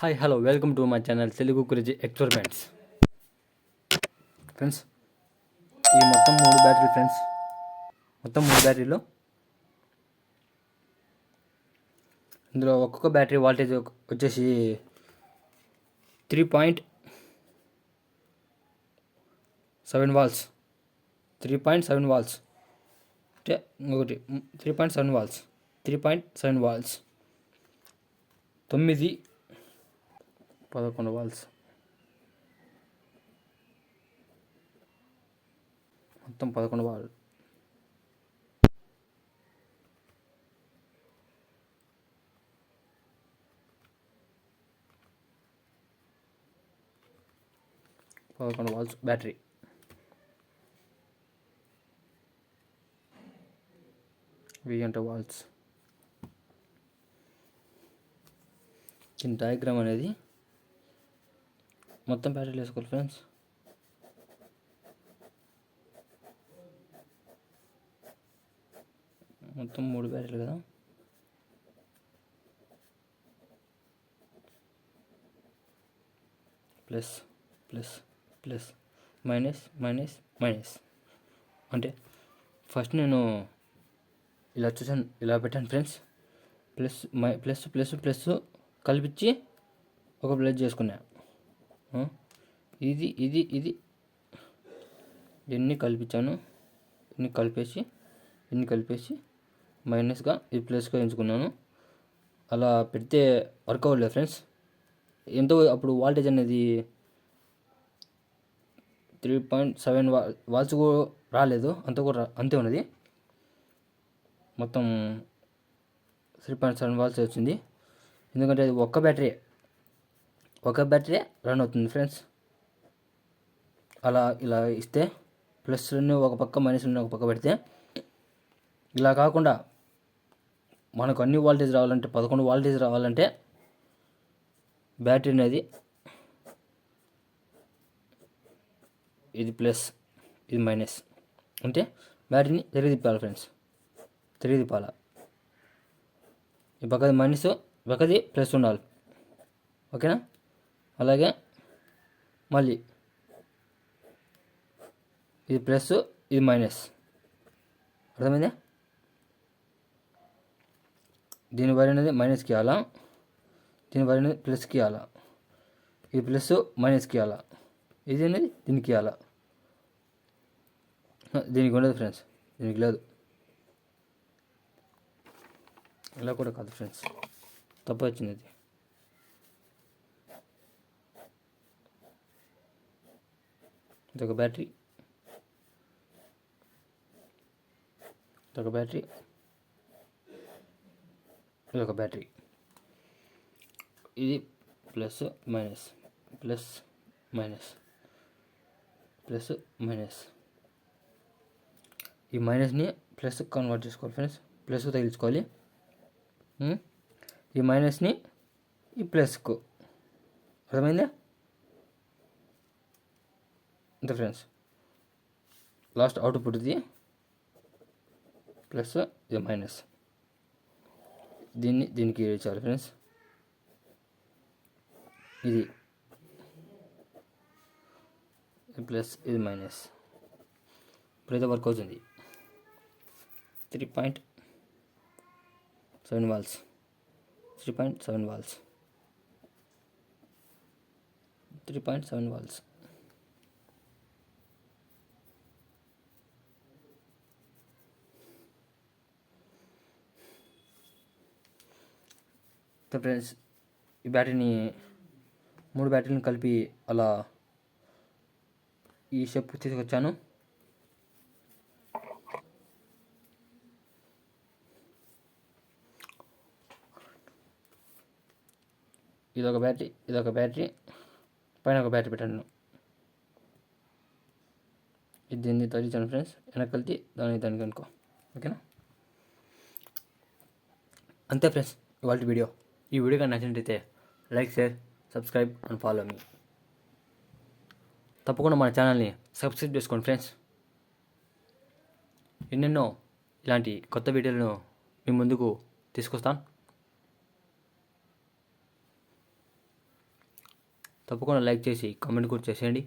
Hi hello welcome to my channel Telugu గురించి experiments. Friends, ఈ మొత్తం 3 బ్యాటరీలు ఫ్రెండ్స్. మొత్తం 3 బ్యాటరీలు. ఇందులో ఒక్కొక్క బ్యాటరీ వాల్టేజ్ వచ్చేసి 3.7 వాల్స్. 3.7 వాల్స్ అంటే ఇంకొకటి 3.7 వాల్స్. 3.7 walls 9 11 volts. మొత్తం 11 వాల్. Volts battery. అంటే వాల్స్. దీని డయాగ్రామ్ అనేది మొత్తం బ్యాటరీలు వేసుకోవాలి ఫ్రెండ్స్. మొత్తం 3 బ్యాటరీలు కదా. Plus plus plus minus minus minus అంటే ఫస్ట్ నేను ఇలా చూసాను, ఇలా పెట్టాను friends. Plus plus plus plus కలిపించి ఒక ప్లస్ చేసుకున్నా. ఇది ఇది ఇది ఎన్ని కలిపించాను, ఇన్ని కలిపేసి మైనస్గా ఇది ప్లస్గా ఎంచుకున్నాను. అలా పెడితే వర్క్ అవ్వలేదు ఫ్రెండ్స్. ఎంతో అప్పుడు వాల్టేజ్ అనేది 3.7 వాల్స్ కూడా రాలేదు, అంతే ఉన్నది. మొత్తం 3.7 వాల్స్ వచ్చింది. ఎందుకంటే అది ఒక్క బ్యాటరీ రన్ అవుతుంది ఫ్రెండ్స్. అలా ఇలా ఇస్తే ప్లస్ని ఒక పక్క మైనస్ని ఒక పక్క పెడితే, ఇలా కాకుండా మనకు అన్ని వాల్టేజ్ రావాలంటే 11 వాల్టేజ్ రావాలంటే బ్యాటరీ అనేది ఇది ప్లస్ ఇది మైనస్ అంటే బ్యాటరీని తిరిగి తిప్పాలి ఫ్రెండ్స్. ఈ పక్కది మైనస్, పక్కది ప్లస్ ఉండాలి. ఓకేనా? అలాగే మళ్ళీ ఇది ప్లస్ ఇది మైనస్. అర్థమైందా? దీని వైర్ అనేది మైనస్కి ఇవ్వాలా, దీని వైర్ అనేది ప్లస్కి ఇవ్వాలా. ఇది ప్లస్ మైనస్కి ఇవ్వాలా, ఇది అనేది దీనికి ఇవ్వాలా. దీనికి ఉండదు ఫ్రెండ్స్, దీనికి లేదు. ఇలా కూడా కాదు ఫ్రెండ్స్, తప్పు వచ్చింది. ఇది ఇదొక బ్యాటరీ, ఇదొక బ్యాటరీ. ఇది plus minus plus minus plus minus. ఈ మైనస్ని ప్లస్ కన్వర్ట్ చేసుకోవాలి ఫ్రెండ్స్. ప్లస్ తగిలించుకోవాలి. ఈ మైనస్ని ఈ ప్లస్కు. అర్థమైందా? అంతే ఫ్రెండ్స్. లాస్ట్ అవుట్పుట్ ఇది ప్లస్ ఇది మైనస్. దీనికి ఇచ్చాలి ఫ్రెండ్స్. ఇది ప్లస్ ఇది మైనస్. ఇప్పుడైతే వర్క్ అవుతుంది. 3.7 వాల్స్. 3.7 వాల్స్. 3.7 వాల్స్. ఫ్రెండ్స్, ఈ బ్యాటరీని 3 బ్యాటరీలను కలిపి అలా ఈ షేప్ తీసుకొచ్చాను. ఇదొక బ్యాటరీ పైన ఒక బ్యాటరీ పెట్టాను. ఇది దీన్ని తగ్గించాను ఫ్రెండ్స్. వెనక్కి కలిపి దానికి అనుకో. ఓకేనా? అంతే ఫ్రెండ్స్ ఇవాళ వీడియో. ఈ వీడియో కానీ నచ్చినట్టయితే like, share, subscribe and follow me. తప్పకుండా మన ఛానల్ని సబ్స్క్రైబ్ చేసుకోండి ఫ్రెండ్స్. ఎన్నెన్నో ఇలాంటి కొత్త వీడియోలను మీ ముందుకు తీసుకొస్తాను. తప్పకుండా లైక్ చేసి కామెంట్ కూడా చేసేయండి.